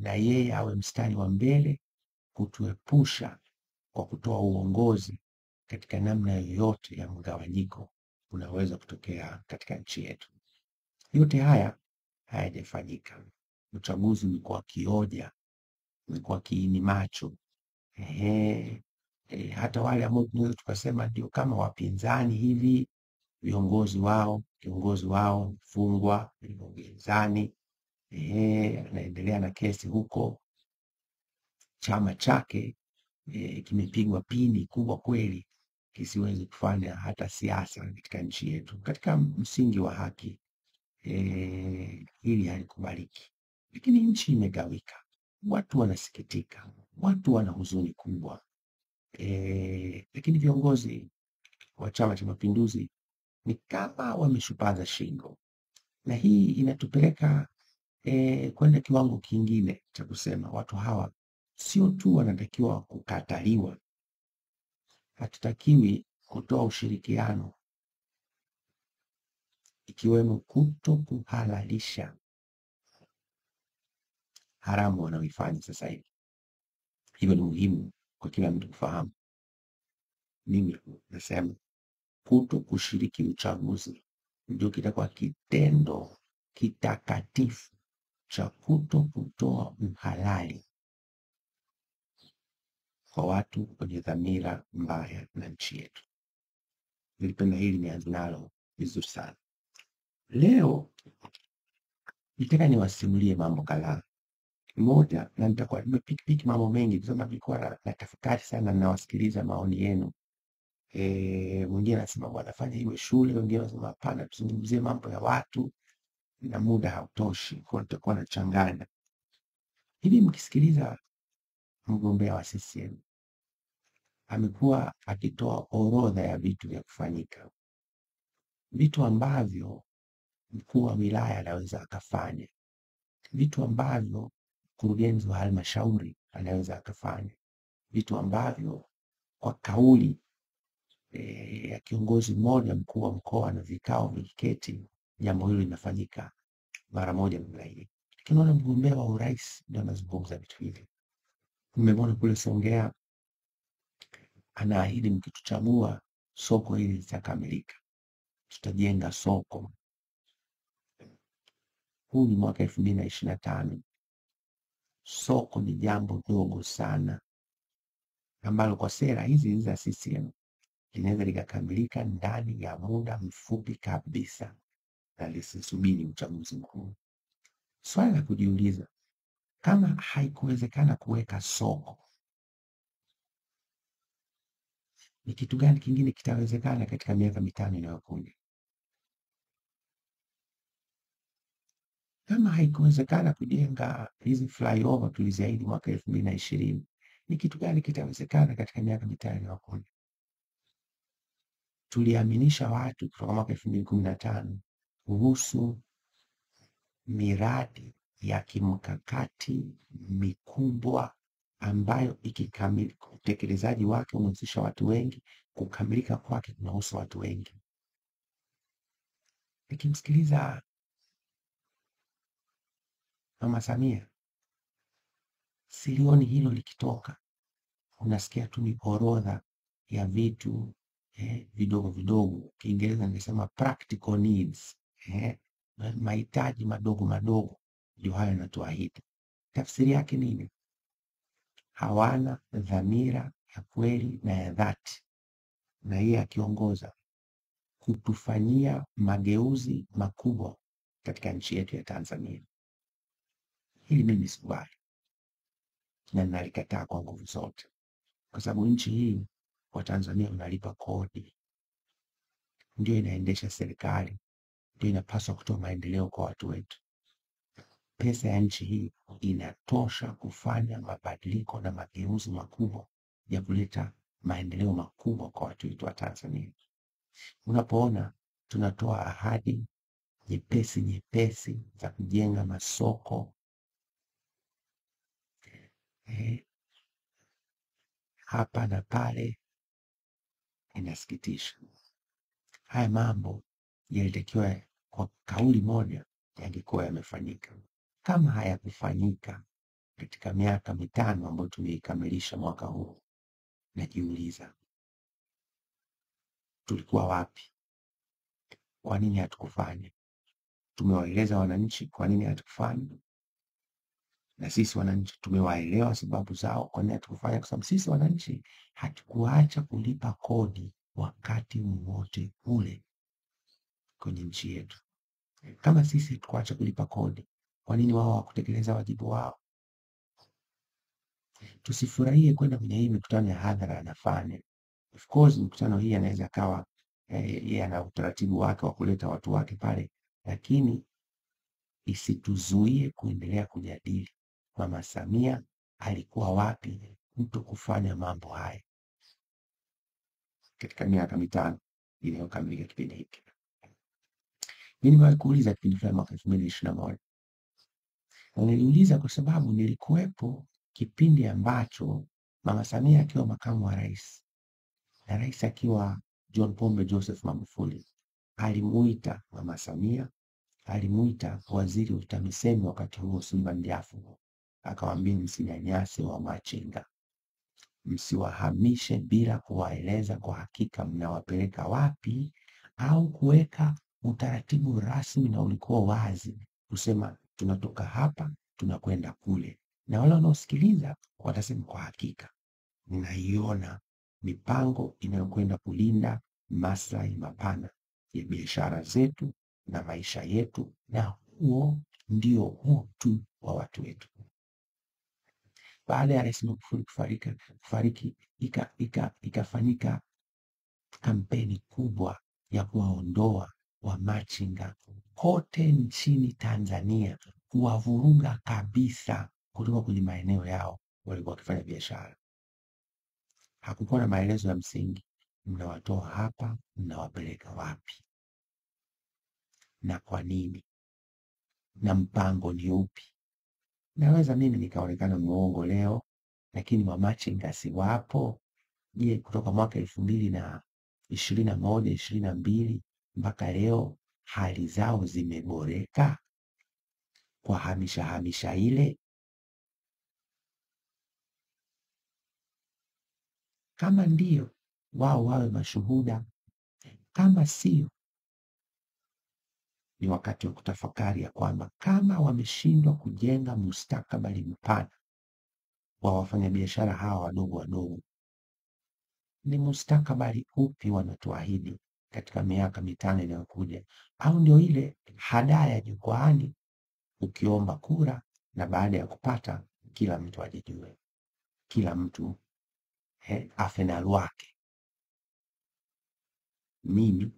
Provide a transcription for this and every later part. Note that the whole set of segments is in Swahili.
na yeye awe mstari wa mbele kutuepusha kwa kutoa uongozi katika namna yoyote ya mgawanyiko unaweza kutokea katika nchi yetu. Yote haya hayajafanyika. Uchaguzi ulikuwa kioja, ulikuwa kiini macho. Hata wale ambao tunaweza tukasema ndio kama wapinzani hivi, kiongozi wao mfungwa gerezani, anaendelea na kesi huko. Chama chake kimepigwa pini kubwa kweli, kisiwezi kufanya hata siasa katika nchi yetu katika msingi wa haki. Hili halikubaliki, lakini nchi imegawika, watu wanasikitika, watu wana huzuni kubwa. Lakini viongozi wa Chama cha Mapinduzi ni kama wameshupaza shingo, na hii inatupeleka kwenda kiwango kingine cha kusema watu hawa sio tu wanatakiwa kukataliwa, hatutakiwi kutoa ushirikiano, ikiwemo kuto kuhalalisha haramu wanaoifanya sasa hivi. Hivyo ni muhimu kwa kila mtu kufahamu. Mimi nasema kuto kushiriki uchaguzi ndio kitakuwa kitendo kitakatifu cha kuto kutoa uhalali kwa watu wenye dhamira mbaya na nchi yetu. Nilipenda hili nianze nalo vizuri sana. Leo nitaka niwasimulie mambo kadhaa. Moja, na nitakuwa nimepiki mambo mengi kwa sababu nilikuwa natafakari sana na nawasikiliza maoni yenu. Mwingine anasema bwana fanya iwe shule, wengine wanasema hapana tuzungumzie mambo ya watu na muda hautoshi, kwa nitakuwa nachanganya. Hivi mkisikiliza mgombea wa CCM amekuwa akitoa orodha ya vitu vya kufanyika, vitu ambavyo mkuu wa wilaya anaweza akafanya, vitu ambavyo mkurugenzi wa halmashauri anaweza akafanya, vitu ambavyo kwa kauli ya kiongozi mmoja mkuu wa mkoa na vikao vikiketi, jambo hilo linafanyika mara moja bila hili. Lakini naona mgombea wa urais ndio anazungumza vitu hivi. Mmemwona kule Songea anaahidi mkituchagua soko hili litakamilika, tutajenga soko. Huu ni mwaka 2025. Soko ni jambo dogo sana ambalo kwa sera hizi za CCM linaweza likakamilika ndani ya muda mfupi kabisa na lisisubiri uchaguzi mkuu. Swali la kujiuliza, kama haikuwezekana kuweka soko, ni kitu gani kingine kitawezekana katika miaka mitano inayokuja? Kama haikuwezekana kujenga hizi flyover tuliziahidi mwaka 2020, ni kitu gani kitawezekana katika miaka mitano inayokuja? Tuliaminisha watu kutoka mwaka 2015 kuhusu miradi ya kimkakati mikubwa ambayo ikikamilika, utekelezaji wake unahusisha watu wengi, kukamilika kwake kunahusu watu wengi. Nikimsikiliza Mama Samia, silioni hilo likitoka. Unasikia tu ni orodha ya vitu vidogo vidogo, Kiingereza ningesema practical needs, mahitaji madogo madogo ndio hayo yanatuahidi. Tafsiri yake nini? Hawana dhamira ya kweli na ya dhati, na yeye akiongoza kutufanyia mageuzi makubwa katika nchi yetu ya Tanzania. Hili mimi sikubali na nalikataa kwa nguvu zote, kwa sababu nchi hii Watanzania wanalipa kodi, ndio inaendesha serikali, ndio inapaswa kutoa maendeleo kwa watu wetu. Pesa ya nchi hii inatosha kufanya mabadiliko na mageuzi makubwa ya kuleta maendeleo makubwa kwa watu wetu wa Tanzania. Unapoona tunatoa ahadi nyepesi za kujenga masoko hapa na pale, inasikitisha. Haya mambo yalitakiwa kwa kauli moja yangekuwa yamefanyika. Kama hayakufanyika, katika miaka mitano ambayo tumeikamilisha mwaka huu, najiuliza tulikuwa wapi? Kwa nini hatukufanya? Tumewaeleza wananchi kwa nini hatukufanya, na sisi wananchi tumewaelewa sababu zao kwa nini hatukufanya, kwa sababu sisi wananchi hatukuacha kulipa kodi wakati wowote ule kwenye nchi yetu. Kama sisi hatukuacha kulipa kodi, kwa nini wao hawakutekeleza wajibu wao? Tusifurahie kwenda kwenye hii mikutano ya hadhara anafanya. Of course mikutano hii anaweza kawa yeye ana utaratibu wake wa kuleta watu wake pale, lakini isituzuie kuendelea kujadili Mama Samia alikuwa wapi mtu kufanya mambo haya katika miaka mitano iliyokamilika kipindi hiki. Mimi nimewahi kuuliza kipindi fulani mwaka 2021, na niliuliza kwa sababu nilikuwepo kipindi ambacho Mama Samia akiwa makamu wa rais na rais akiwa John Pombe Joseph Magufuli alimuita Mama Samia, alimuita waziri wa TAMISEMI wakati huo Simba Ndiafu, akawaambia msinyanyase wamachinga, msiwahamishe bila kuwaeleza kwa hakika mnawapeleka wapi, au kuweka utaratibu rasmi na ulikuwa wazi kusema tunatoka hapa tunakwenda kule, na wale wanaosikiliza watasema kwa hakika ninaiona mipango inayokwenda kulinda maslahi mapana ya biashara zetu na maisha yetu, na huo ndio utu wa watu wetu. Baada ya Rais Magufuli kufariki, ikafanyika kampeni kubwa ya kuwaondoa wamachinga kote nchini Tanzania, kuwavuruga kabisa kutoka kwenye maeneo yao walikuwa wakifanya biashara. Hakukuwa na maelezo ya msingi, mnawatoa hapa mnawapeleka wapi na kwa nini na mpango ni upi. Naweza mimi nikaonekana muongo leo, lakini wamachinga si wapo? Je, kutoka mwaka 2021 22 mpaka leo hali zao zimeboreka kwa hamisha ile? Kama ndio, wao wawe mashuhuda. Kama sio, ni wakati wa kutafakari ya kwamba kama wameshindwa kujenga mustakabali mpana wa wafanyabiashara hawa wadogo wadogo, ni mustakabali upi wanatuahidi katika miaka mitano inayokuja? Au ndio ile hadaya jukwaani, ukiomba kura na baada ya kupata kila mtu ajijue, kila mtu afe na lwake? Mimi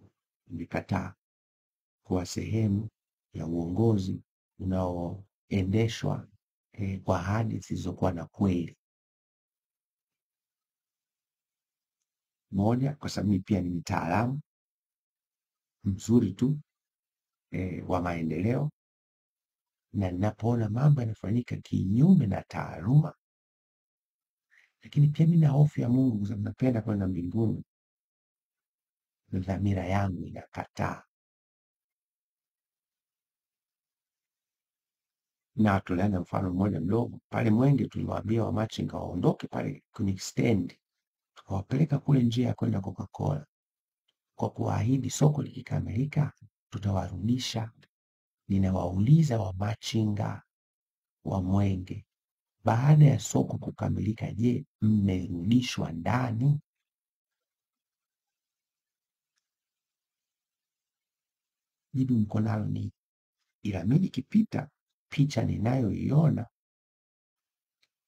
nilikataa kuwa sehemu ya uongozi unaoendeshwa kwa ahadi zisizokuwa na kweli. Moja, kwa sababu mimi pia ni mtaalamu mzuri tu wa maendeleo, na ninapoona mambo yanafanyika kinyume na taaluma. Lakini pia mimi na hofu ya Mungu, kwa sababu napenda kwenda mbinguni. Dhamira yangu inakataa. Na tuliana mfano mmoja mdogo pale Mwenge, tuliwaambia wamachinga waondoke pale kwenye stendi, tukawapeleka kule njia ya kwenda Coca-Cola, kwa kuahidi soko likikamilika tutawarudisha. Ninawauliza wamachinga wa Mwenge, baada ya soko kukamilika, je, mmerudishwa ndani? Jibu mko nalo ni ila mimi nikipita, picha ninayoiona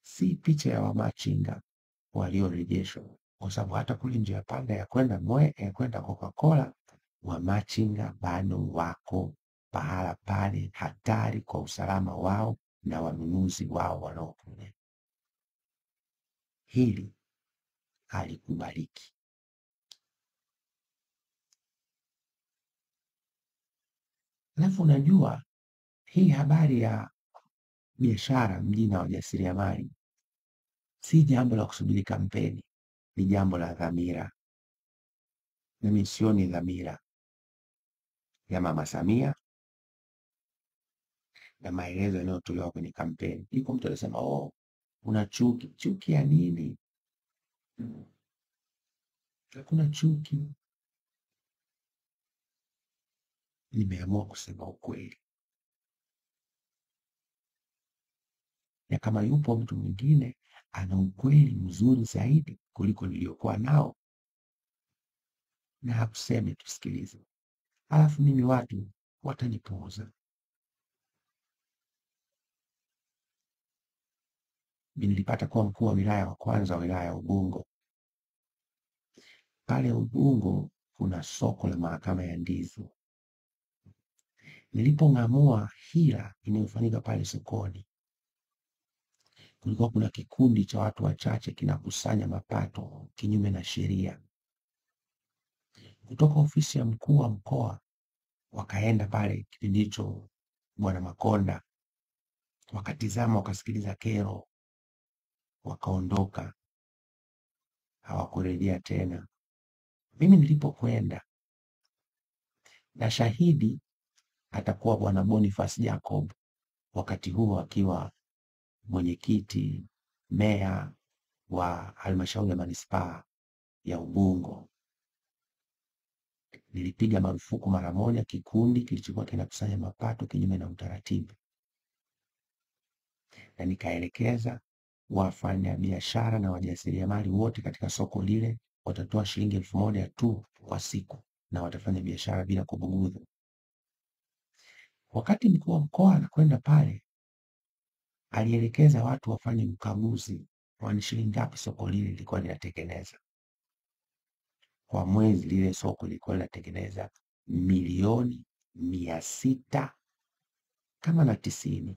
si picha ya wamachinga waliorejeshwa, kwa sababu hata kule njia panda ya kwenda Coca-Cola, wamachinga bado wako pahala pale, hatari kwa usalama wao na wanunuzi wao wanaokuja. Hili halikubaliki. Alafu unajua hii habari ya biashara mjini na wajasiriamali si jambo la kusubiri kampeni, ni jambo la dhamira. Mimi sioni dhamira ya Mama Samia, na maelezo yanayotolewa kwenye kampeni. Iko mtu anasema, oh, una chuki. Chuki ya nini? Hakuna chuki. Nimeamua kusema ukweli, na kama yupo mtu mwingine ana ukweli mzuri zaidi kuliko niliokuwa nao, na hakuseme, tusikilize. Alafu mimi watu watanipuuza. Mimi nilipata kuwa mkuu wa wilaya wa kwanza wa wilaya ya Ubungo. Pale Ubungo kuna soko la Mahakama ya Ndizi. Nilipong'amua hila inayofanyika pale sokoni, kulikuwa kuna kikundi cha watu wachache kinakusanya mapato kinyume na sheria. Kutoka ofisi ya mkuu wa mkoa wakaenda pale kipindi hicho Bwana Makonda, wakatizama, wakasikiliza kero, wakaondoka, hawakurejea tena. Mimi nilipokwenda, na shahidi atakuwa Bwana Boniface Jacob, wakati huo akiwa mwenyekiti meya wa halmashauri ya manispaa ya Ubungo. Nilipiga marufuku mara moja kikundi kilichokuwa kinakusanya mapato kinyume na utaratibu, na nikaelekeza wafanya biashara na wajasiriamali wote katika soko lile watatoa shilingi 1,000 tu kwa siku, na watafanya biashara bila kubugudhi. Wakati mkuu wa mkoa anakwenda pale, alielekeza watu wafanye ukaguzi wa ni shilingi ngapi soko lile lilikuwa linatengeneza. Kwa mwezi lile soko lilikuwa linatengeneza milioni 690.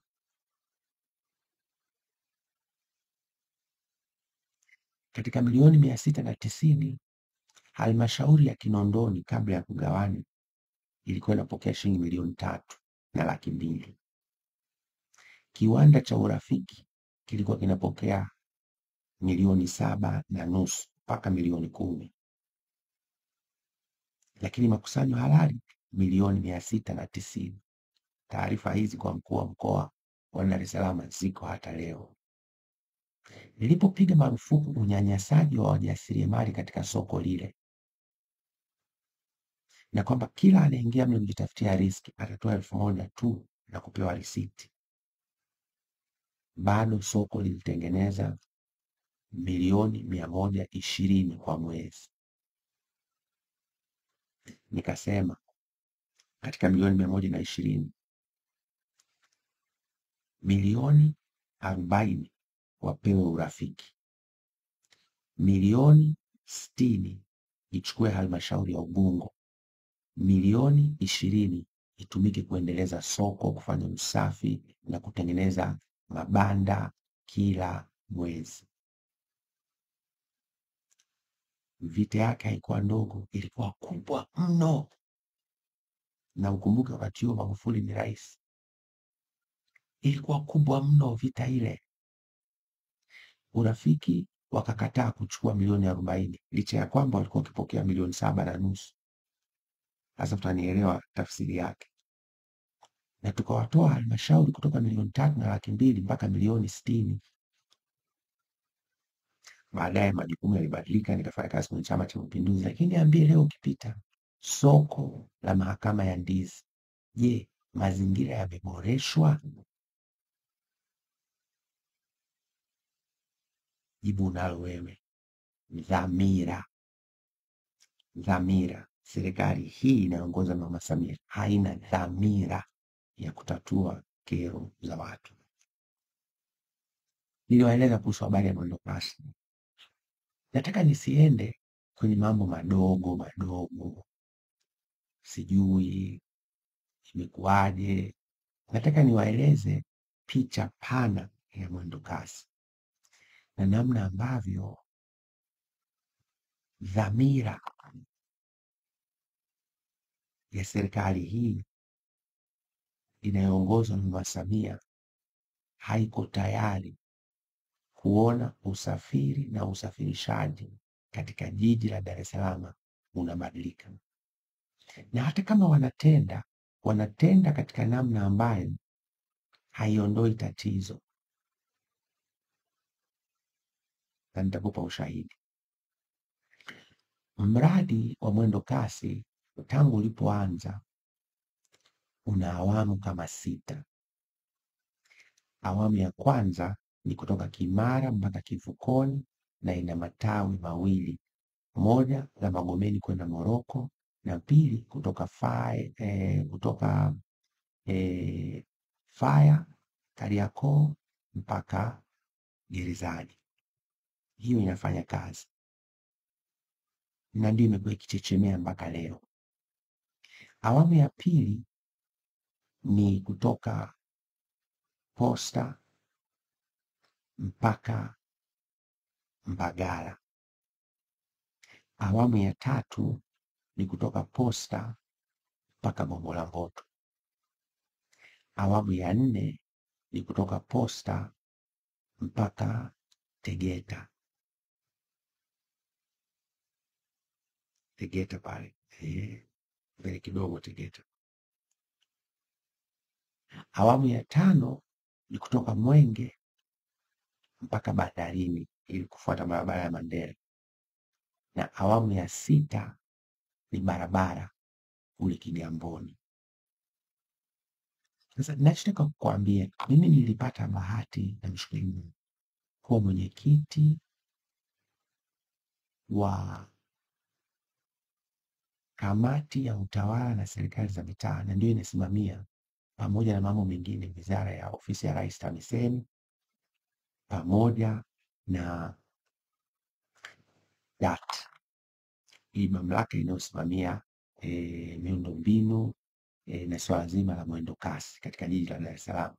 Katika milioni 690, halmashauri ya Kinondoni kabla ya kugawani ilikuwa inapokea shilingi milioni 3,200,000. Kiwanda cha Urafiki kilikuwa kinapokea milioni 7.5 mpaka milioni 10. Lakini makusanyo halali milioni 690. Taarifa hizi kwa mkuu wa mkoa wa Dar es Salaam ziko hata leo. Nilipopiga marufuku unyanyasaji wa wajasiriamali katika soko lile, na kwamba kila anaingia mle kujitafutia riski atatoa 1,000 tu na kupewa risiti, bado soko lilitengeneza milioni 120 kwa mwezi. Nikasema katika milioni 120, milioni 40 wapewe Urafiki, milioni 60 ichukue halmashauri ya Ubungo, milioni 20 itumike kuendeleza soko, kufanya usafi na kutengeneza mabanda kila mwezi. Vita yake haikuwa ndogo, ilikuwa kubwa mno. Na ukumbuke wakati huo Magufuli ni rais. Ilikuwa kubwa mno vita ile. Urafiki wakakataa kuchukua milioni 40, licha ya kwamba walikuwa wakipokea milioni 7.5. Sasa tutanielewa tafsiri yake. Na tukawatoa halmashauri kutoka milioni 3,200,000 mpaka milioni 60. Baadaye majukumu yalibadilika, nikafanya kazi kwenye Chama cha Mapinduzi. Lakini niambie leo, ukipita soko la Mahakama ya Ndizi, je, mazingira yameboreshwa? Jibu unalo wewe. Dhamira. Serikali hii inayoongozwa na Mama Samia haina dhamira ya kutatua kero za watu. Niliwaeleza kuhusu habari ya mwendokasi. Nataka nisiende kwenye mambo madogo, sijui imekuwaje. Nataka niwaeleze picha pana ya mwendokasi na namna ambavyo dhamira ya serikali hii inayoongozwa na Mama Samia haiko tayari kuona usafiri na usafirishaji katika jiji la Dar es Salaam unabadilika. Na hata kama wanatenda katika namna ambayo haiondoi tatizo, na nitakupa ushahidi. Mradi wa mwendo kasi tangu ulipoanza una awamu kama 6. Awamu ya kwanza ni kutoka Kimara mpaka Kivukoni na ina matawi mawili, moja la Magomeni kwenda Moroko na pili kutoka Faya Kariakoo mpaka Gerezani. Hiyo inafanya kazi na ndio imekuwa ikichechemea mpaka leo. Awamu ya pili ni kutoka Posta mpaka Mbagala. Awamu ya tatu ni kutoka Posta mpaka Gongo la Mboto. Awamu ya 4 ni kutoka Posta mpaka Tegeta. Tegeta pale. Mbele kidogo Tegeta. Awamu ya 5 ni kutoka Mwenge mpaka bandarini ili kufuata barabara ya Mandela. Na awamu ya 6 ni barabara ule Kigamboni. Sasa ninachotaka kukuambia, mimi nilipata bahati na mshukuru Mungu kuwa mwenyekiti wa kamati ya utawala na serikali za mitaa, na ndio inasimamia pamoja na mambo mengine wizara ya ofisi ya Rais TAMISEMI pamoja na DART, hii mamlaka inayosimamia miundombinu na swala zima la mwendo kasi katika jiji la Dar es Salaam.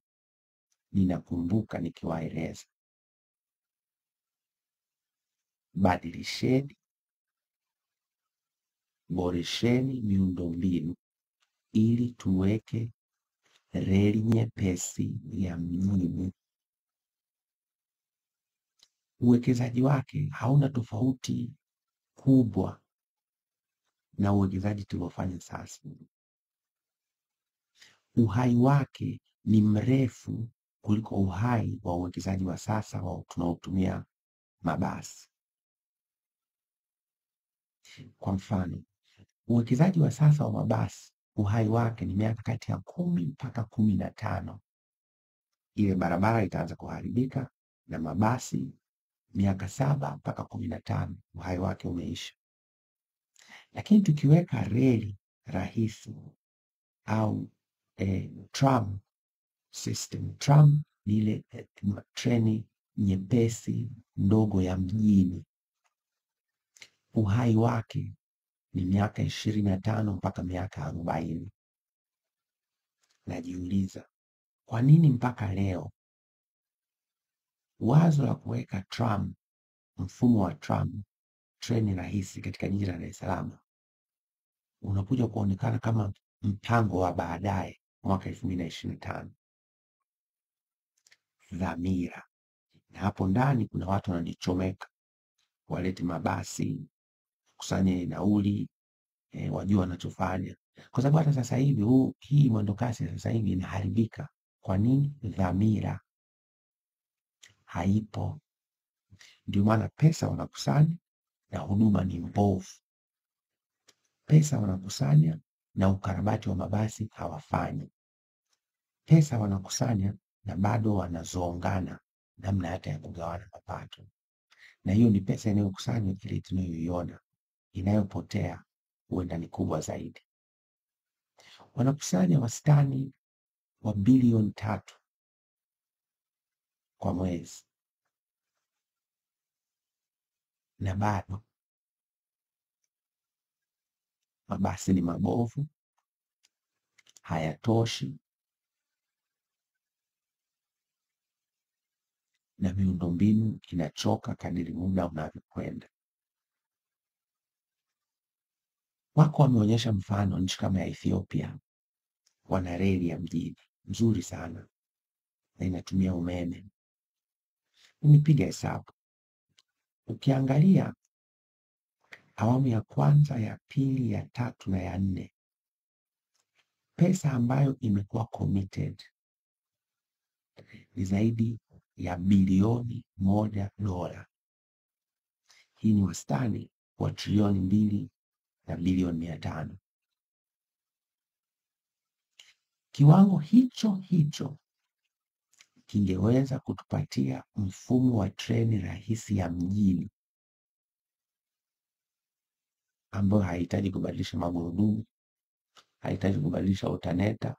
Ninakumbuka nikiwaeleza, badilisheni, boresheni miundombinu ili tuweke reli nyepesi ya mjini. Uwekezaji wake hauna tofauti kubwa na uwekezaji tuliofanya sasa. Uhai wake ni mrefu kuliko uhai wa uwekezaji wa sasa wa tunaotumia mabasi. Kwa mfano, uwekezaji wa sasa wa mabasi uhai wake ni miaka kati ya 10 mpaka 15. Ile barabara itaanza kuharibika, na mabasi miaka 7 mpaka 15 uhai wake umeisha. Lakini tukiweka reli rahisi au tram system. Tram ni ile treni nyepesi ndogo ya mjini. Uhai wake ni miaka 25 mpaka miaka 40. Najiuliza, kwa nini mpaka leo wazo la kuweka tram, mfumo wa tram, treni rahisi katika jiji la Dar es Salaam unakuja kuonekana kama mpango wa baadaye mwaka 2025? Dhamira. Na hapo ndani kuna watu wananichomeka, walete mabasi, kusanye nauli, wajua wanachofanya. Kwa sababu hata sasa hivi hii mwendo kasi sasa hivi inaharibika. Kwa nini? Dhamira haipo. Ndio maana pesa wanakusanya na huduma ni mbovu. Pesa wanakusanya na ukarabati wa mabasi hawafanyi. Pesa wanakusanya na bado wanazongana namna hata ya kugawana mapato. Na hiyo ni pesa inayokusanywa, ile tunayoiona. Inayopotea huenda ni kubwa zaidi. Wanakusanya wastani wa bilioni 3 kwa mwezi, na bado mabasi ni mabovu, hayatoshi, na miundombinu inachoka kadiri muda unavyokwenda. Wako wameonyesha mfano nchi kama ya Ethiopia, wana reli ya mjini nzuri sana na inatumia umeme. Nipiga hesabu, ukiangalia awamu ya kwanza, ya pili, ya 3 na ya 4, pesa ambayo imekuwa committed ni zaidi ya bilioni $1. Hii ni wastani wa trilioni 2 na bilioni 500. Kiwango hicho hicho kingeweza kutupatia mfumo wa treni rahisi ya mjini ambayo haihitaji kubadilisha magurudumu, haihitaji kubadilisha alternator,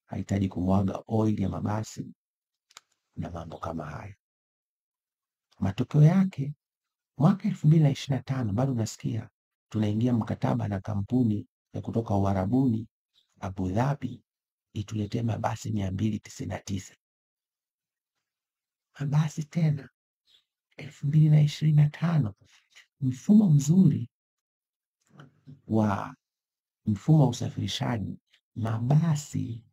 haihitaji kumwaga oil ya mabasi na mambo kama hayo. Matokeo yake mwaka 2025 bado nasikia tunaingia mkataba na kampuni ya kutoka Uarabuni Abu Dhabi ituletee mabasi 299. Mabasi tena 2025. Mfumo mzuri wa usafirishaji, mabasi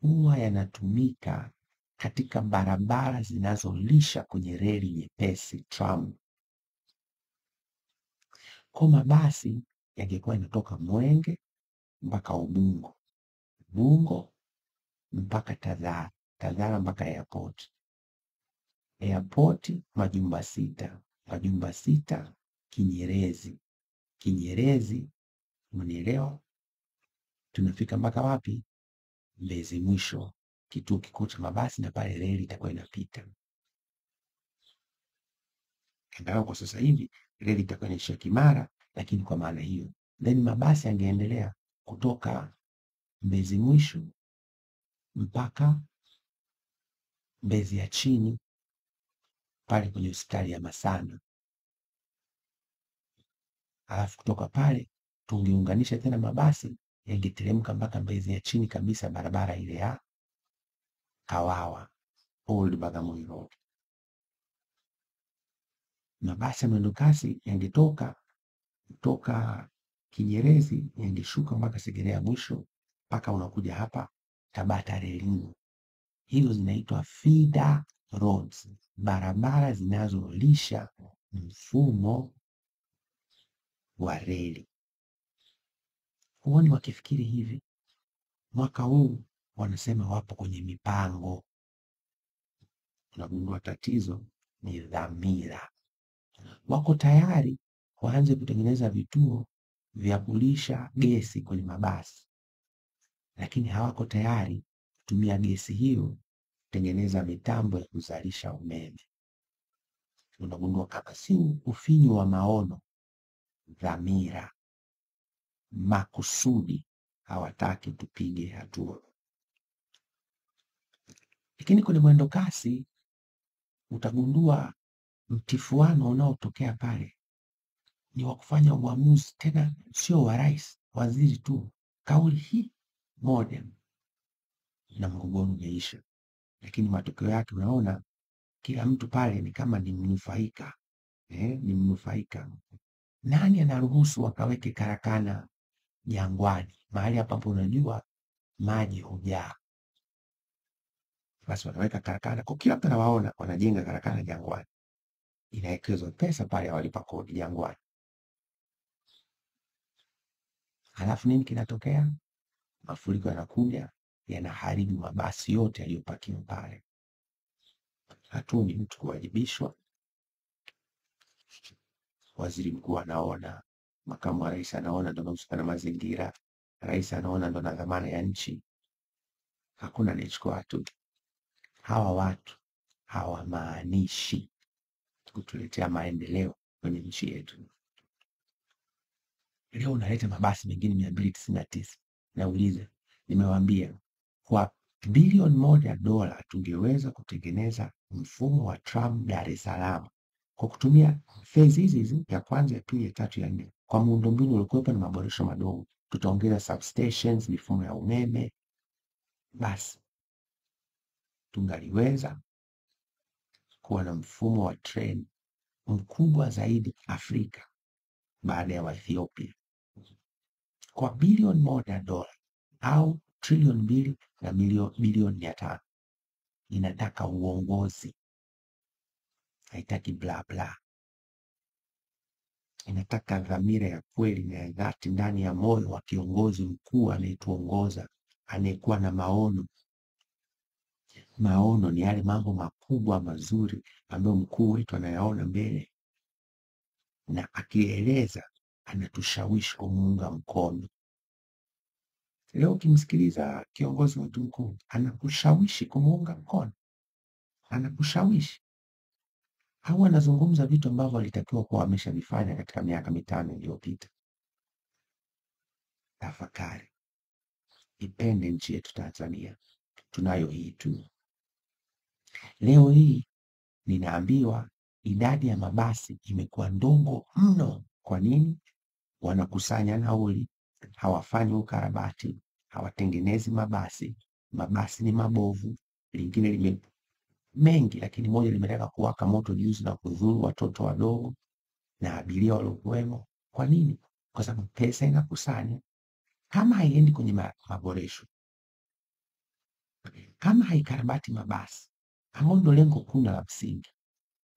huwa yanatumika katika barabara zinazolisha kwenye reli nyepesi, tram. Kwa mabasi yangekuwa yanatoka Mwenge mpaka Ubungo, Ubungo mpaka Tazara, Tazara mpaka airport, airport Majumba 6, Majumba 6 Kinyerezi, Kinyerezi, mnielewa, tunafika mpaka wapi? Mbezi Mwisho, kituo kikuu cha mabasi, na pale reli itakuwa inapita. Ingawa kwa sasa hivi reli itakuwa inaishia Kimara, lakini kwa maana hiyo then mabasi yangeendelea kutoka Mbezi Mwisho mpaka Mbezi ya Chini pale kwenye hospitali ya Masana. Alafu kutoka pale tungeunganisha tena mabasi yangeteremka mpaka Mbezi ya Chini kabisa, barabara ile ya Kawawa, Old Bagamoyo Road. Mabasi ya mwendokasi yangetoka kutoka Kinyerezi yangeshuka mpaka Segerea mwisho mpaka unakuja hapa Tabata relini. Hizo zinaitwa feeder roads, barabara zinazolisha mfumo wa reli. Huoni wakifikiri hivi? Mwaka huu wanasema wapo kwenye mipango. Unagundua tatizo ni dhamira. Wako tayari waanze kutengeneza vituo vya kulisha gesi kwenye mabasi, lakini hawako tayari kutumia gesi hiyo kutengeneza mitambo ya kuzalisha umeme. Unagundua kama si ufinyu wa maono, dhamira, makusudi, hawataki tupige hatua. Lakini kwenye mwendo kasi utagundua mtifuano unaotokea pale ni wa kufanya uamuzi, tena sio wa rais, waziri tu. Kauli hii moja na mgogoro umeisha. Lakini matokeo yake unaona kila mtu pale ni kama ni mnufaika. Ni mnufaika. Nani anaruhusu wakaweke karakana Jangwani, mahali ambapo unajua maji hujaa? Basi wanaweka karakana kwa kila mtu anawaona, wanajenga karakana Jangwani, inawekezwa pesa pale, walipa kodi Jangwani. Halafu nini kinatokea? Mafuriko yanakuja, yanaharibu mabasi yote yaliyopakiwa pale. Hatuni mtu kuwajibishwa. Waziri mkuu anaona, makamu wa rais anaona, ndo anahusika na mazingira, rais anaona ndo na dhamana ya nchi. Hakuna anayechukua hatua. Hawa watu hawamaanishi kutuletea maendeleo kwenye nchi yetu. Leo unaleta mabasi mengine 299. Nauliza, nimewaambia kwa bilioni $1 tungeweza kutengeneza mfumo wa tram Dar es Salaam kwa kutumia phase hizi ya kwanza, ya pili, ya tatu, ya nne, kwa muundombinu uliokuwepo na maboresho madogo. Tutaongeza substations, mifumo ya umeme, basi tungaliweza kuwa na mfumo wa treni mkubwa zaidi Afrika baada ya Ethiopia. Kwa bilioni $1 au trilioni 2 na bilioni 500. Inataka uongozi, haitaki bla bla. Inataka dhamira ya kweli na ya dhati ndani ya moyo wa kiongozi mkuu anayetuongoza, anayekuwa na maono. Maono ni yale mambo makubwa mazuri ambayo mkuu wetu anayaona mbele, na akieleza anatushawishi kumuunga mkono. Leo ukimsikiliza kiongozi wetu mkuu, anakushawishi kumuunga mkono, anakushawishi au anazungumza vitu ambavyo alitakiwa kuwa ameshavifanya katika miaka 5 iliyopita. Tafakari, ipende nchi yetu Tanzania, tunayo hii tu. Leo hii ninaambiwa idadi ya mabasi imekuwa ndogo mno. Kwa nini? Wanakusanya nauli, hawafanyi ukarabati, hawatengenezi mabasi. Mabasi ni mabovu, lingine mengi, lakini moja limetaka kuwaka moto juzi na kudhuru watoto wadogo na abiria waliokuwemo. Kwa nini? Kwa sababu pesa inakusanya, kama haiendi kwenye maboresho, kama haikarabati mabasi, ambao ndio lengo kuu la msingi.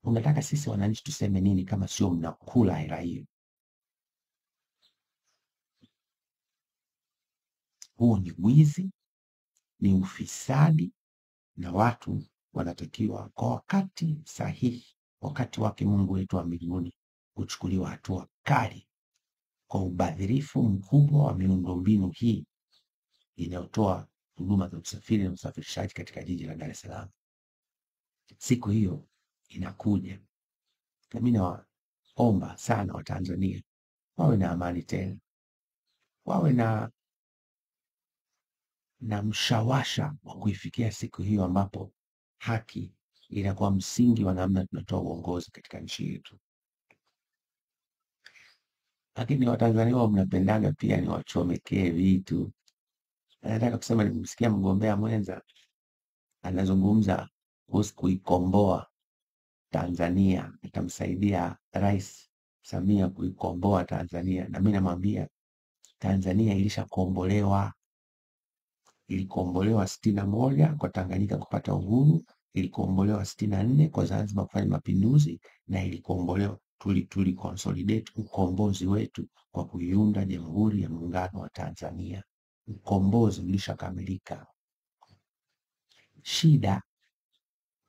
Unataka sisi wananchi tuseme nini kama sio mnakula hela hiyo? Huo ni wizi, ni ufisadi, na watu wanatakiwa kwa wakati sahihi, wakati wake Mungu wetu wa mbinguni, kuchukuliwa hatua kali kwa ubadhirifu mkubwa wa miundombinu hii inayotoa huduma za usafiri na usafirishaji katika jiji la Dar es Salaam. Siku hiyo inakuja, na mimi naomba sana Watanzania wawe na amani tena, wawe na mshawasha wa kuifikia siku hiyo ambapo haki inakuwa msingi wa namna tunatoa uongozi katika nchi yetu. Lakini Watanzania wao mnapendaga pia ni wachomekee vitu. Nataka kusema, nimsikia mgombea mwenza anazungumza kuhusu kuikomboa Tanzania, atamsaidia Rais Samia kuikomboa Tanzania. Na mimi namwambia Tanzania ilishakombolewa. Ilikombolewa 61 kwa Tanganyika kupata uhuru, ilikombolewa 64 kwa Zanzibar kufanya mapinduzi, na ilikombolewa tuli consolidate ukombozi wetu kwa kuiunda Jamhuri ya Muungano wa Tanzania. Ukombozi ulishakamilika. Shida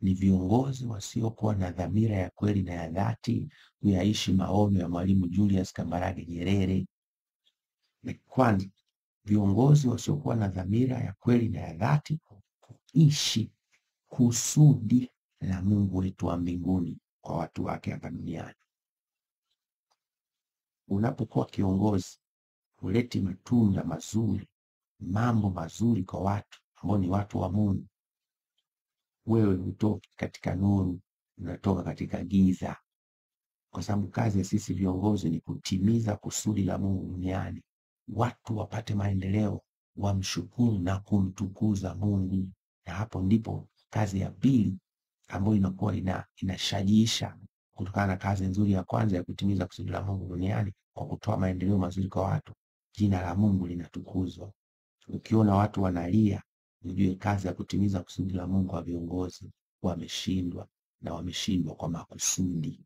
ni viongozi wasiokuwa na dhamira ya kweli na ya dhati kuyaishi maono ya Mwalimu Julius Kambarage Nyerere. Kwanza, viongozi wasiokuwa na dhamira ya kweli na ya dhati kuishi kusudi la Mungu wetu wa mbinguni kwa watu wake hapa duniani. Unapokuwa kiongozi, huleti matunda mazuri, mambo mazuri kwa watu ambao ni watu wa Mungu. Wewe hutoki katika nuru, unatoka katika giza, kwa sababu kazi ya sisi viongozi ni kutimiza kusudi la Mungu duniani. Watu wapate maendeleo, wamshukuru na kumtukuza Mungu. Na hapo ndipo kazi ya pili ambayo inakuwa inashajiisha kutokana na kazi nzuri ya kwanza ya kutimiza kusudi la Mungu duniani kwa kutoa maendeleo mazuri kwa watu. Jina la Mungu linatukuzwa. Ukiona watu wanalia, ujue kazi ya kutimiza kusudi la Mungu wa viongozi wameshindwa, na wameshindwa kwa makusudi.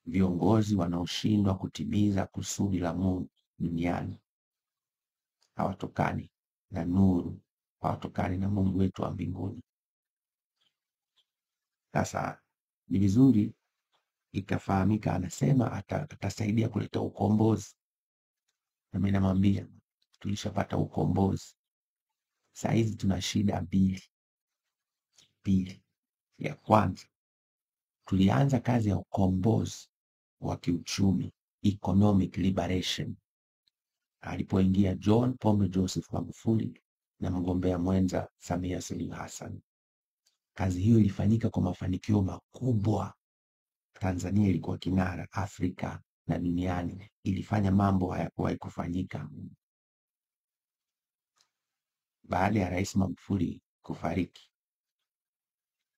Viongozi wanaoshindwa kutimiza kusudi la Mungu duniani hawatokani na nuru, hawatokani na Mungu wetu wa mbinguni. Sasa ni vizuri ikafahamika, anasema atasaidia kuleta ukombozi. Na mimi namwambia tulishapata ukombozi. Saa hizi tuna shida mbili. Ya kwanza, tulianza kazi ya ukombozi wa kiuchumi, economic liberation, alipoingia John Pombe Joseph Magufuli na mgombea mwenza Samia Suluhu Hassan. Kazi hiyo ilifanyika kwa mafanikio makubwa. Tanzania ilikuwa kinara Afrika na duniani, ilifanya mambo hayakuwahi kufanyika. Baada ya Rais Magufuli kufariki,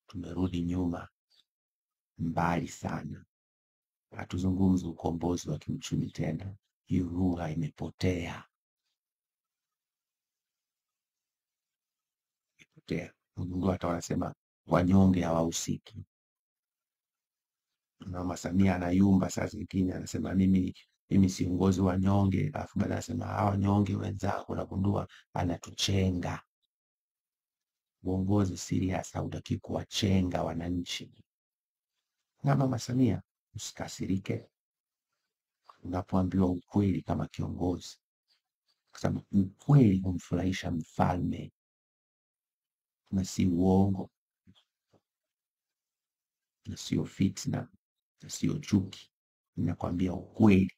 tumerudi nyuma mbali sana. Hatuzungumzi ukombozi wa kiuchumi tena. Hiyo lugha imepotea. Mungu hata wanasema wanyonge hawahusiki. Mama Samia anayumba saa zingine, anasema mimi siongozi wanyonge, alafu baadaye anasema hawa wanyonge wenzangu. Unagundua anatuchenga. uongozi serious hautaki kuwachenga wananchi. Na Mama Samia, usikasirike unapoambiwa ukweli kama kiongozi, kwa sababu ukweli humfurahisha mfalme na si uongo na sio fitna na sio chuki. Ninakwambia ukweli.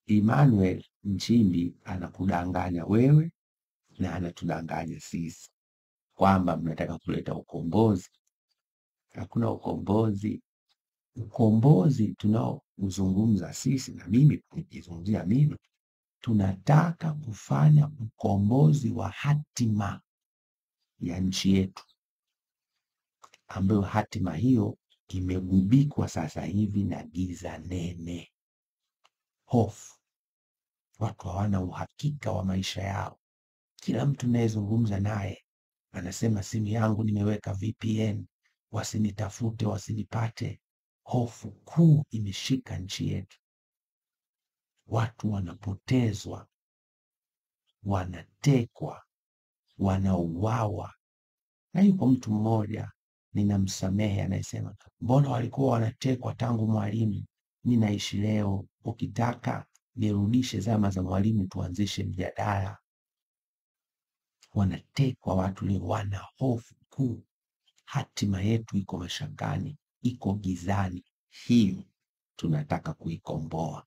Emmanuel Nchimbi anakudanganya wewe na anatudanganya sisi kwamba mnataka kuleta ukombozi. Hakuna ukombozi. Ukombozi tunaozungumza sisi, na mimi nikizungumzia mimi, tunataka kufanya ukombozi wa hatima ya nchi yetu, ambayo hatima hiyo imegubikwa sasa hivi na giza nene, hofu. Watu hawana uhakika wa maisha yao. Kila mtu ninayezungumza naye anasema simu yangu nimeweka VPN, wasinitafute, wasinipate. Hofu kuu imeshika nchi yetu. Watu wanapotezwa, wanatekwa, wanauawa. Na yuko mtu mmoja ninamsamehe anayesema, mbona walikuwa wanatekwa tangu Mwalimu? Mimi naishi leo, ukitaka nirudishe zama za Mwalimu tuanzishe mjadala. Wanatekwa watu leo, wana hofu kuu. Hatima yetu iko mashakani, iko gizani. Hiyo tunataka kuikomboa,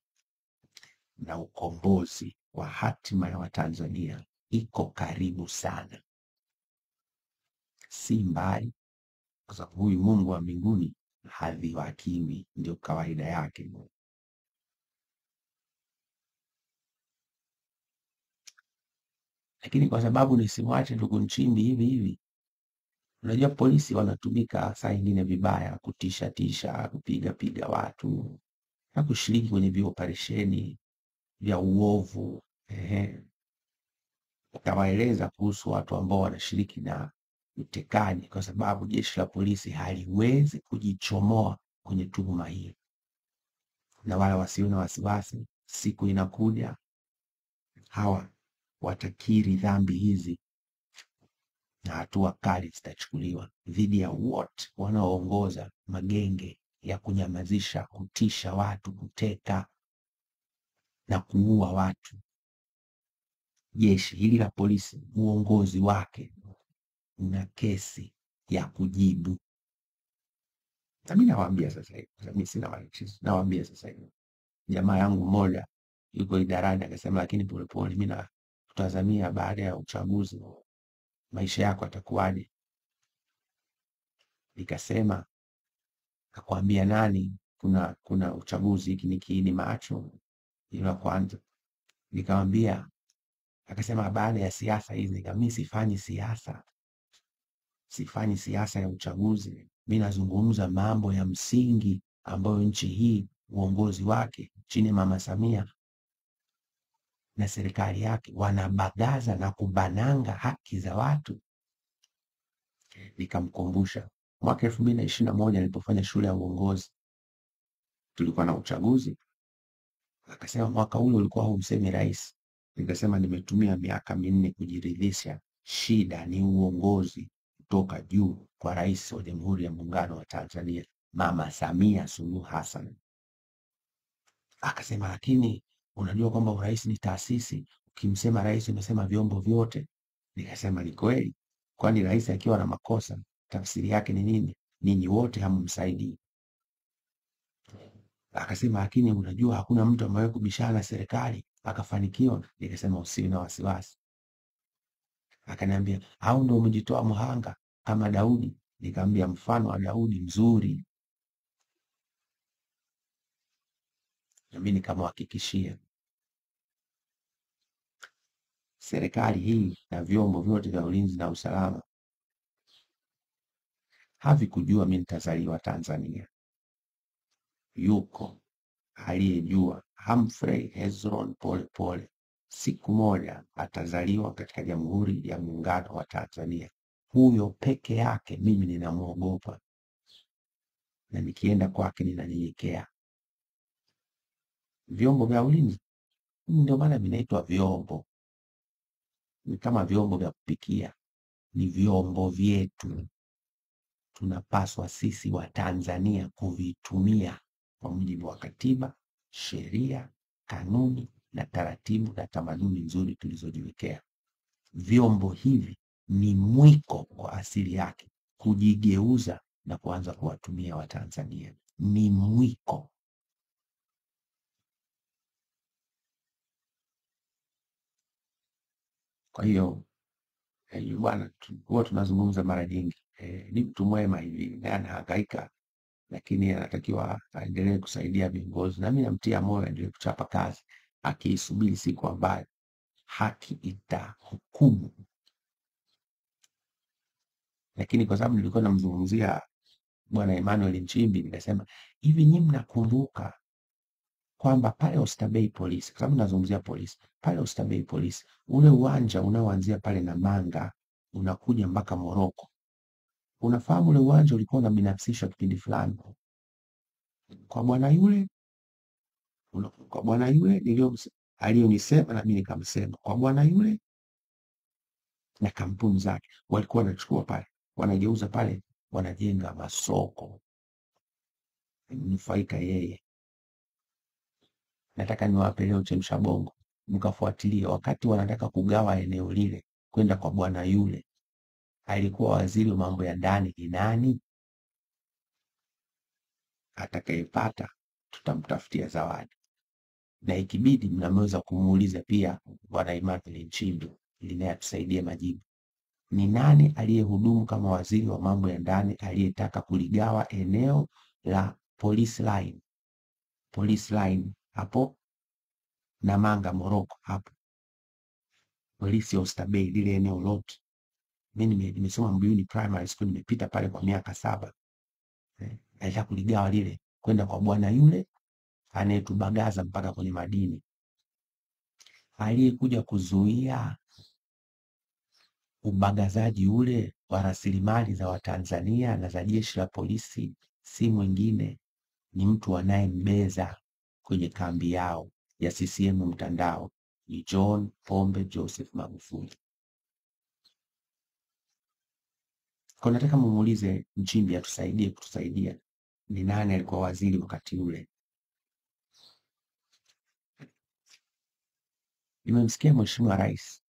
na ukombozi wa hatima ya Watanzania iko karibu sana, si mbali, kwa sababu huyu Mungu wa mbinguni hadhihakiwi, ndio kawaida yake. Lakini kwa sababu nisimwache ndugu Nchimbi hivi hivi, unajua polisi wanatumika saa nyingine vibaya, kutisha, kupiga watu na kushiriki kwenye vioperesheni vya uovu. Utawaeleza kuhusu watu ambao wanashiriki na utekaji, kwa sababu jeshi la polisi haliwezi kujichomoa kwenye tuhuma hiyo. Na wala wasiwe na wasiwasi, siku inakuja hawa watakiri dhambi hizi na hatua kali zitachukuliwa dhidi ya wote wanaoongoza magenge ya kunyamazisha, kutisha watu, kuteka na kuua watu. Jeshi hili la polisi, uongozi wake una kesi ya kujibu. Na mimi nawaambia sasa hivi, mimi sina matatizo, nawaambia sasa hivi. Jamaa yangu mmoja yuko idarani akasema, lakini Polepole, mimi natazamia baada ya uchaguzi maisha yako atakuwaje? Nikasema, akwambia nani kuna uchaguzi, hiki ni kiini macho? Hilo la kwanza. Nikamwambia, akasema baada ya siasa hizi. Mimi sifanyi siasa ya uchaguzi. Mimi nazungumza mambo ya msingi ambayo nchi hii uongozi wake chini Mama Samia na serikali yake wanabagaza na kubananga haki za watu. Nikamkumbusha mwaka 2021 nilipofanya shule ya uongozi tulikuwa na uchaguzi. Akasema mwaka ule ulikuwa humsemi rais. Nikasema nimetumia miaka 4 kujiridhisha shida ni uongozi kutoka juu kwa Rais wa Jamhuri ya Muungano wa Tanzania Mama Samia Suluhu Hassan. Akasema lakini unajua kwamba urais ni taasisi, ukimsema rais umesema vyombo vyote. Nikasema ni kweli, kwani rais akiwa na makosa tafsiri yake ni nini? Ninyi wote hamumsaidii. Akasema lakini unajua hakuna mtu ambaye kubishana na serikali akafanikiwa. Nikasema usiwe na wasiwasi. Akaniambia au ndio umejitoa mhanga kama Daudi? Nikamwambia mfano wa Daudi mzuri. Na mimi nikamhakikishia serikali hii na vyombo vyote vya ulinzi na usalama havikujua mimi nitazaliwa Tanzania. Yuko aliyejua, Humphrey Hezron Polepole siku moja atazaliwa katika Jamhuri ya Muungano wa Tanzania. Huyo peke yake mimi ninamuogopa, na nikienda kwake ninanyenyekea. Vyombo vya ulinzi ndio maana vinaitwa vyombo. ni kama vyombo vya kupikia, ni vyombo vyetu. Tunapaswa sisi wa Tanzania kuvitumia kwa mujibu wa katiba, sheria, kanuni na taratibu na tamaduni nzuri tulizojiwekea. Vyombo hivi ni mwiko kwa asili yake kujigeuza na kuanza kuwatumia Watanzania. Ni mwiko. Kwa hiyo bwana, huwa tunazungumza mara nyingi, ni mtu mwema hivi naye anahangaika, lakini anatakiwa aendelee kusaidia viongozi, na mimi namtia moyo aendelee kuchapa kazi, akiisubiri siku ambayo haki itahukumu. Lakini kwa sababu nilikuwa namzungumzia Bwana Emmanuel Nchimbi, nikasema hivi, nyinyi mnakumbuka kwamba pale Oysterbay Police, kwa sababu nazungumzia polisi, pale Oysterbay Police, ule uwanja unaoanzia pale Namanga unakuja mpaka Moroko. Unafahamu ule uwanja ulikuwa unabinafsishwa kipindi fulani kwa bwana yule, aliyonisema na mimi nikamsema, kwa bwana yule na kampuni zake walikuwa wanachukua pale, wanageuza pale, wanajenga masoko, nufaika yeye. Nataka niwape leo chemsha bongo, mkafuatilie. Wakati wanataka kugawa eneo lile kwenda kwa bwana yule, alikuwa waziri wa mambo ya ndani ni nani? Atakayepata tutamtafutia zawadi, na ikibidi mnaweza kumuuliza pia Bwana Emmanuel Nchimbi ili naye atusaidie majibu. Ni nani aliyehudumu kama waziri wa mambo ya ndani aliyetaka kuligawa eneo la police line hapo Namanga Moroko, hapo polisi ya Oysterbay, lile eneo lote. Mimi nimesoma Mbuyuni Primary School, nimepita pale kwa miaka 7. Alitaka kuligawa lile kwenda kwa bwana yule anayetubagaza mpaka kwenye madini. Aliyekuja kuzuia ubagazaji ule wa rasilimali za Watanzania na za jeshi la polisi si mwingine, ni mtu anayembeza kwenye kambi yao ya CCM mtandao, ni John Pombe Joseph Magufuli. Kwa nataka mumuulize Nchimbi atusaidie kutusaidia ni nani alikuwa waziri wakati ule. Nimemsikia Mheshimiwa Rais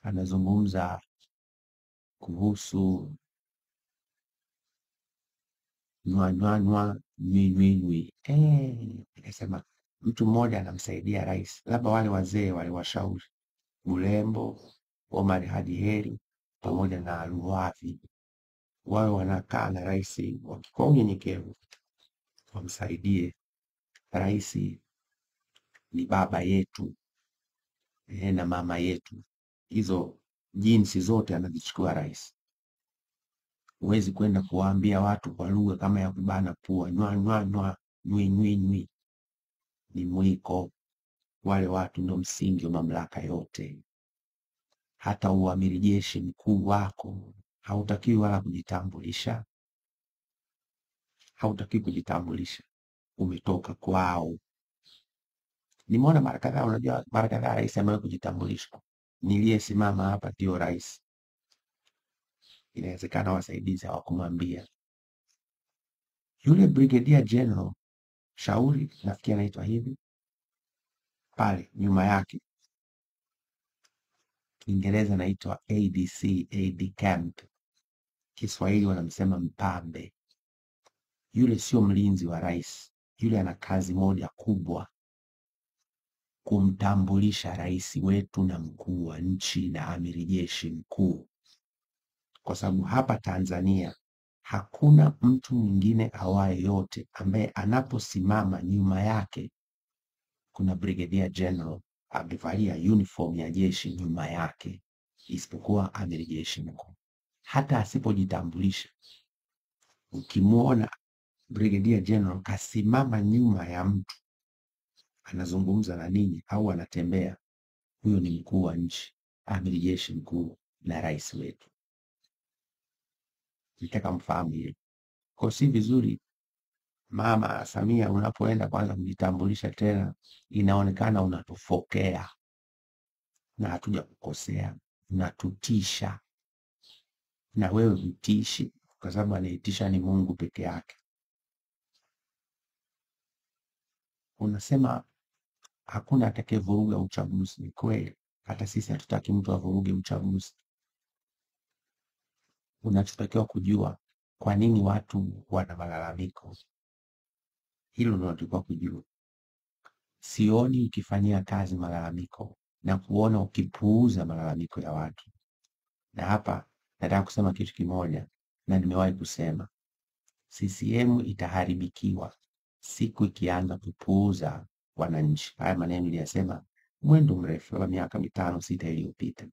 anazungumza kuhusu nwi. Nikasema mtu mmoja anamsaidia rais, labda wale wazee wale washauri, Ulembo, Omar Hadi Heri pamoja na Luhavi, wawe wanakaa na rais kwa unyenyekevu, wamsaidie. Rais ni baba yetu na mama yetu, hizo jinsi zote anazichukua rais. Huwezi kwenda kuwaambia watu kwa lugha kama ya kubana pua, nwi. Ni mwiko. Wale watu ndio msingi wa mamlaka yote. Hata uamiri jeshi mkuu wako hautakiwi wala kujitambulisha, umetoka kwao. Nimeona mara kadhaa, unajua mara kadhaa rais amewahi kujitambulisha, niliyesimama hapa ndio rais. Inawezekana wasaidizi hawakumwambia. Yule Brigadier General Shauri, nafikiri anaitwa hivi, pale nyuma yake Kiingereza anaitwa ADC, AD Camp, Kiswahili wanamsema mpambe. Yule sio mlinzi wa rais, yule ana kazi moja kubwa, kumtambulisha rais wetu na mkuu wa nchi na amiri jeshi mkuu. Kwa sababu hapa Tanzania hakuna mtu mwingine awaye yote ambaye anaposimama nyuma yake kuna Brigadier General amevalia uniform ya jeshi nyuma yake, isipokuwa amiri jeshi mkuu. Hata asipojitambulisha, ukimwona Brigadier General kasimama nyuma ya mtu anazungumza na nini au anatembea, huyo ni mkuu wa nchi, amiri jeshi mkuu na rais wetu. Nitaka mfahamu hilo. Kwa si vizuri Mama Samia unapoenda kwanza kujitambulisha tena inaonekana unatufokea. na hatuja kukosea, unatutisha, na wewe utishi, kwa sababu anaitisha ni Mungu peke yake. Unasema hakuna atakayevuruga uchaguzi. Ni kweli, hata sisi hatutaki mtu avuruge uchaguzi. Unachotakiwa kujua, kwa nini watu wana malalamiko, hilo ndio unatakiwa kujua. Sioni ukifanyia kazi malalamiko na kuona ukipuuza malalamiko ya watu. Na hapa nataka kusema kitu kimoja, na nimewahi kusema, CCM itaharibikiwa siku ikianza kupuuza wananchi. Haya maneno niliyasema mwendo mrefu, labda miaka 5-6 iliyopita.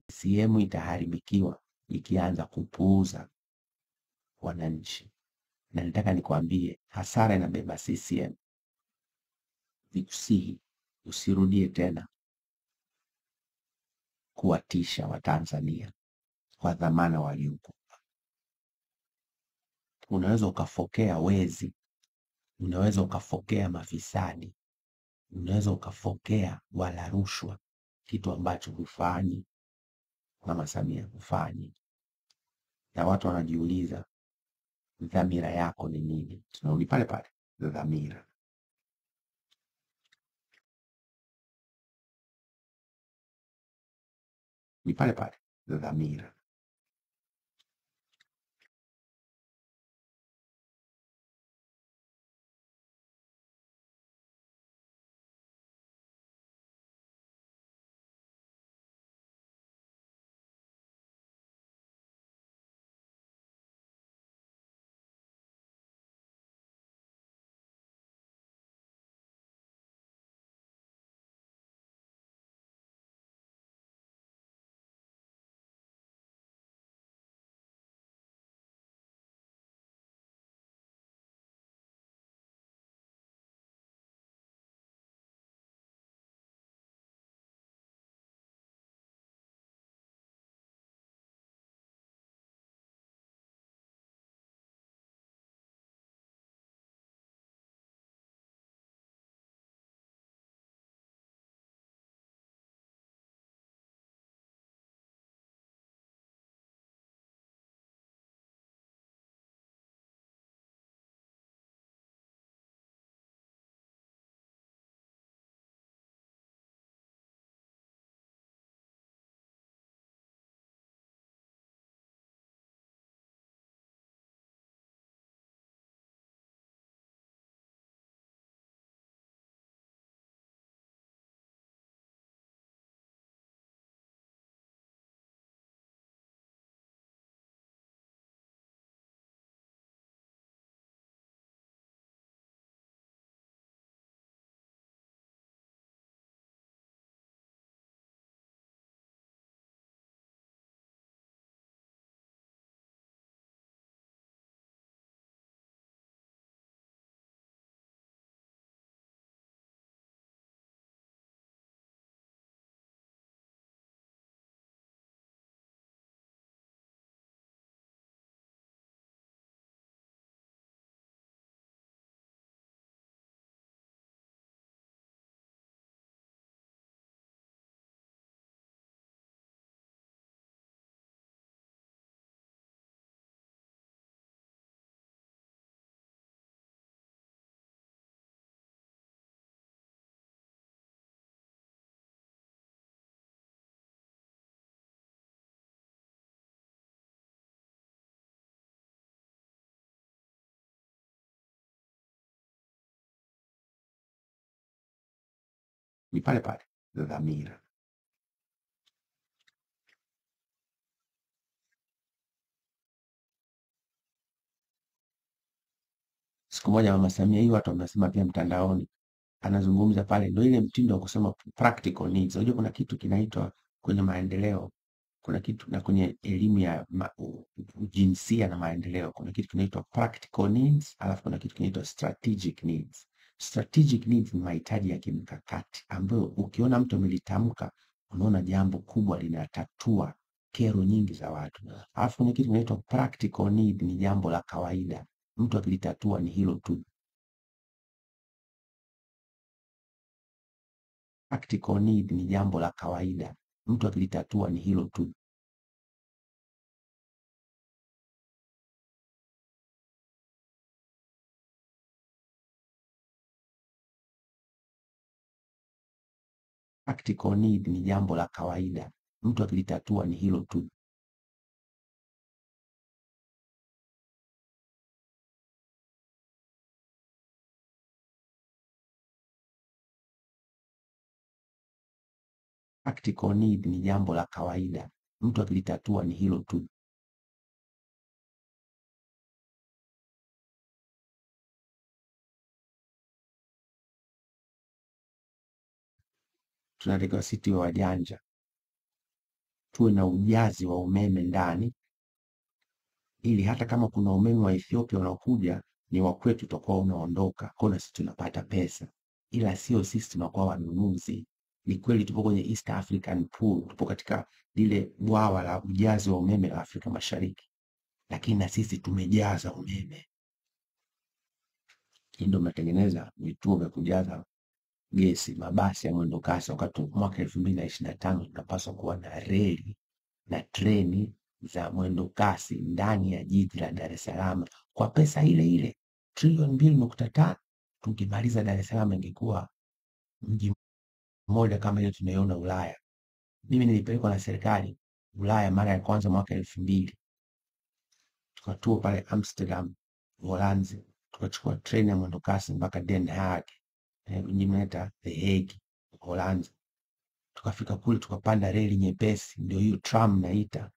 CCM itaharibikiwa ikianza kupuuza wananchi. Na nataka nikwambie, hasara inabeba CCM. Nikusihi usirudie tena kuwatisha Watanzania kwa dhamana waliokupa. Unaweza ukafokea wezi, unaweza ukafokea mafisadi, unaweza ukafokea wala rushwa, kitu ambacho hufanyi. Mama Samia hufanyi. Na watu wanajiuliza dhamira yako ni nini? Tunarudi pale pale, dhamira. Ni pale pale, dhamira. ni pale pale dhamira. Siku moja Mama Samia, hii watu wanasema pia mtandaoni, anazungumza pale, ndio ile mtindo wa kusema practical needs. Unajua kuna kitu kinaitwa kwenye maendeleo, kuna kitu na kwenye elimu ya jinsia na maendeleo, kuna kitu kinaitwa practical needs, alafu kuna kitu kinaitwa strategic needs. Strategic needs ni mahitaji ya kimkakati ambayo ukiona mtu amelitamka unaona jambo kubwa linatatua kero nyingi za watu. Alafu kuna kitu kinaitwa practical need, ni jambo la kawaida, mtu akilitatua ni hilo tu. Practical need ni jambo la kawaida, mtu akilitatua ni hilo tu. Practical need ni jambo la kawaida, mtu akilitatua ni hilo tu. Practical need ni jambo la kawaida, mtu akilitatua ni hilo tu. Tunatakiwa sisi tuwe wajanja, tuwe na ujazi wa umeme ndani, ili hata kama kuna umeme wa Ethiopia unaokuja ni wa kwetu, tutakuwa unaondoka, kwa sisi tunapata pesa, ila sio sisi tunakuwa wanunuzi. Ni kweli tupo kwenye East African Pool, tupo katika lile bwawa la ujazi wa umeme la Afrika Mashariki, lakini na sisi tumejaza umeme. Ndio mnatengeneza vituo vya kujaza gesi, mabasi ya mwendo kasi, wakati mwaka 2025 tunapaswa kuwa na reli na treni za mwendo kasi ndani ya jiji la Dar es Salaam kwa pesa ile ile trilioni 2.5. Tukimaliza Dar es Salaam ingekuwa mji mmoja kama hiyo tunaiona Ulaya. Mimi nilipelekwa na serikali Ulaya mara ya kwanza mwaka 2000, tukatua pale Amsterdam Uholanzi, tukachukua treni ya mwendo kasi mpaka Den Haag, mnaita The Hague Uholanzi. Tukafika kule tukapanda reli nyepesi, ndio hiyo tram naita,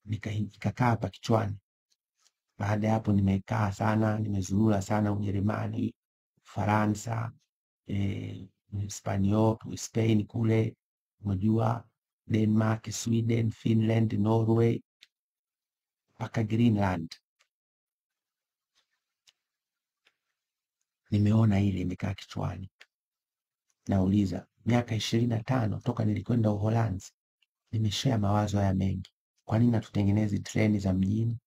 nikakaa hapa kichwani. Baada ya hapo nimekaa sana, nimezurura sana Ujerumani, Faransa, Hispania, Spain kule, unajua Denmark, Sweden, Finland, Norway mpaka Greenland. Nimeona ile imekaa kichwani. Nauliza, miaka 25 toka nilikwenda Uholanzi, nimeshare mawazo haya mengi. Kwa nini hatutengenezi treni za mjini?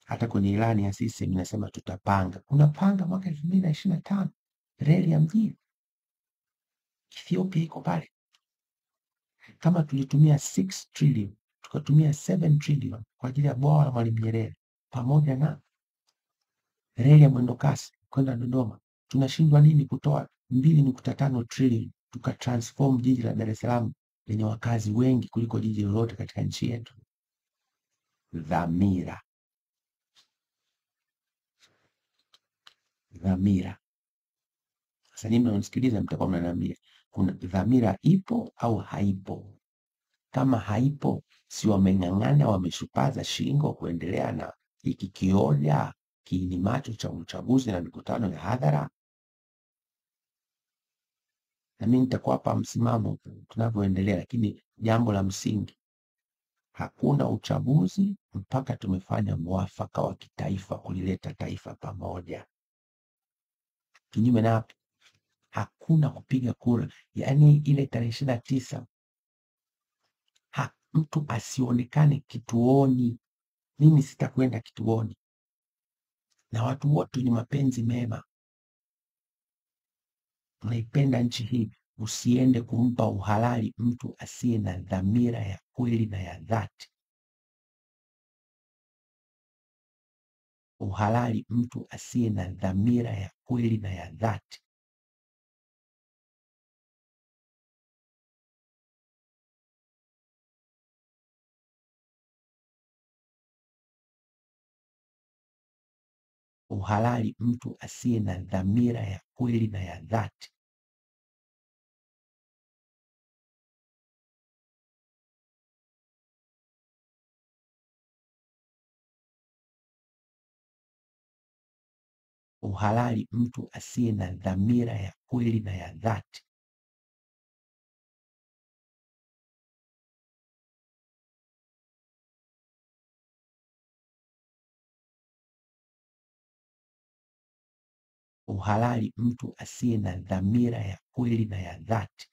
Hata kwenye ilani ya CCM inasema tutapanga. Unapanga mwaka 2025 reli ya mjini? Ethiopia iko pale. Kama tulitumia 6 trillion, tukatumia 7 trillion kwa ajili ya bwawa la Mwalimu Nyerere pamoja na reli ya mwendo kasi kwenda Dodoma, tunashindwa nini kutoa 2.5 trillion tukatransform jiji la Dar es Salaam lenye wakazi wengi kuliko jiji lolote katika nchi yetu? Dhamira. Dhamira. Sasa nyinyi mnaonisikiliza mtakuwa mnaniambia, kuna dhamira ipo au haipo? Kama haipo, si wameng'ang'ana, wameshupaza shingo kuendelea na hiki kioja kiini macho cha uchaguzi na mikutano ya hadhara? Na mimi nitakuwa hapa msimamo tunavyoendelea, lakini jambo la msingi, hakuna uchaguzi mpaka tumefanya mwafaka wa kitaifa kulileta taifa pamoja. Kinyume na hapo hakuna kupiga kura. Yaani ile tarehe 29 mtu asionekane kituoni. Mimi sitakwenda kituoni, na watu wote wenye mapenzi mema, unaipenda nchi hii, usiende kumpa uhalali mtu asiye na dhamira ya kweli na ya dhati. Uhalali mtu asiye na dhamira ya kweli na ya dhati. Uhalali mtu asiye na dhamira ya kweli na ya dhati. uhalali mtu asiye na dhamira ya kweli na ya dhati. Uhalali mtu asiye na dhamira ya kweli na ya dhati.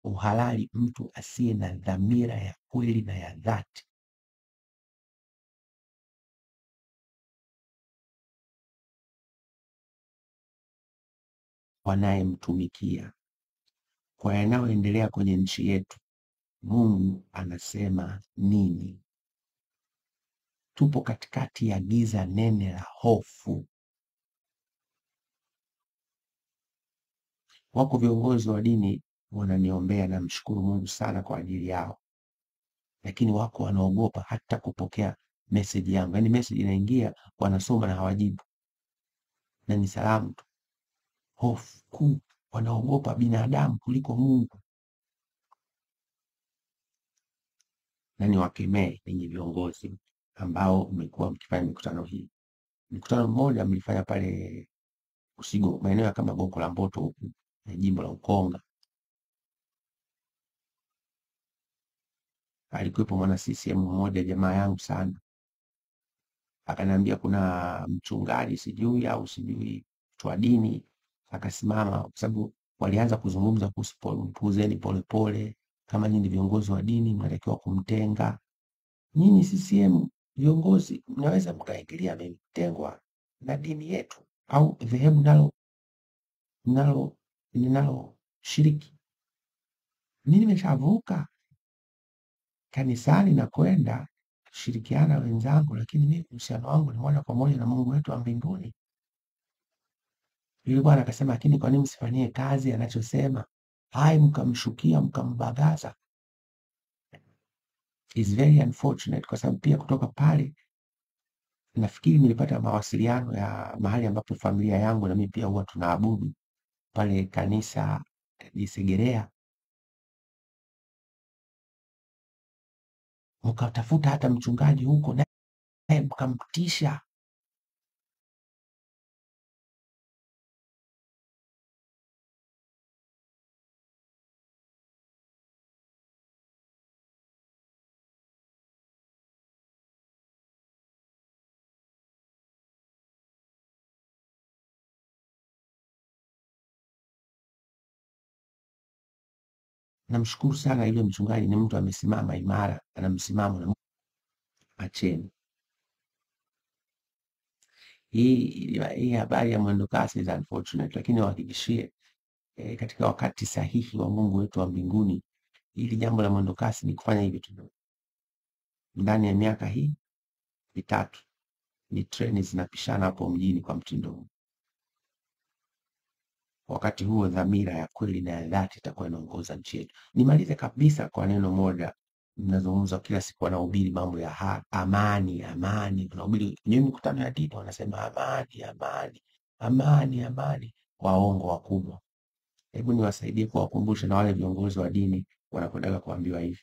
Uhalali mtu asiye na dhamira ya kweli na ya dhati. Wanayemtumikia. Kwa yanayoendelea kwenye nchi yetu, Mungu anasema nini? Tupo katikati ya giza nene la hofu. Wako viongozi wa dini wananiombea, na mshukuru Mungu sana kwa ajili yao, lakini wako wanaogopa hata kupokea message yangu. Yaani message inaingia, wanasoma na hawajibu, na ni salamu tu. Hofu kuu, wanaogopa binadamu kuliko Mungu. Na niwakemee ninyi viongozi ambao mmekuwa mkifanya mikutano hii. Mkutano mmoja mlifanya pale Usigo, maeneo ya kama Gongo la Mboto huku, jimbo la Ukonga. Alikuwepo mwana CCM mmoja, jamaa yangu sana, akaniambia kuna mchungaji sijui mtu wa dini akasimama, kwa sababu walianza kuzungumza kuhusu mpuzeni Polepole, kama nyinyi viongozi wa dini mnatakiwa kumtenga. Nyinyi CCM viongozi mnaweza mkaingilia mtengwa na dini yetu au dhehebu ninalo shiriki? Mimi nimeshavuka kanisani na kwenda kushirikiana wenzangu, lakini mimi uhusiano wangu ni moja kwa moja na Mungu wetu wa mbinguni. Yule bwana akasema, lakini kwa nini msifanyie kazi anachosema? Hai, mkamshukia mkambagaza. Is very unfortunate, kwa sababu pia kutoka pale nafikiri nilipata mawasiliano ya mahali ambapo familia yangu na mimi pia huwa tunaabudu pale kanisa Lisegerea. Mkatafuta hata mchungaji huko naye mkamtisha. Namshukuru sana yule mchungaji, ni mtu amesimama imara, ana msimamo na acheni. Hii habari ya mwendo kasi is unfortunate, lakini wahakikishie katika wakati sahihi wa Mungu wetu wa mbinguni, hili jambo la mwendo kasi ni kufanya hivi tu. Ndani ya miaka hii mitatu ni treni zinapishana hapo mjini kwa mtindo huu. Wakati huo dhamira ya kweli na ya dhati itakuwa inaongoza nchi yetu. Nimalize kabisa kwa neno moja. Mnazungumza kila siku, wanahubiri mambo ya amani, amani. Wanahubiri kwenye mikutano ya dini, wanasema amani, amani, amani, amani. Waongo wakubwa. Hebu niwasaidie kuwakumbusha na wale viongozi wa dini wanakwenda kuambiwa hivi.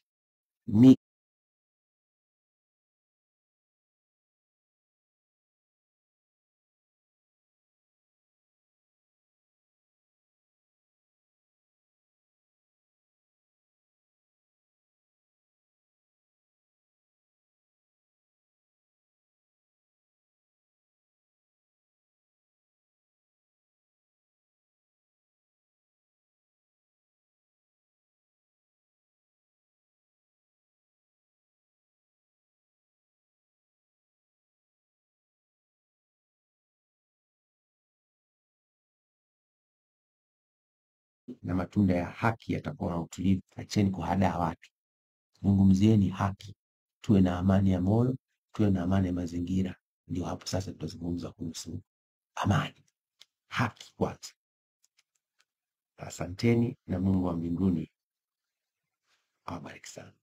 Na matunda ya haki yatakuwa na utulivu. Acheni kuhadaa watu, zungumzieni haki, tuwe na amani ya moyo, tuwe na amani ya mazingira. Ndio hapo sasa tutazungumza kuhusu amani, haki kwanza. Asanteni na Mungu wa mbinguni awabariki sana.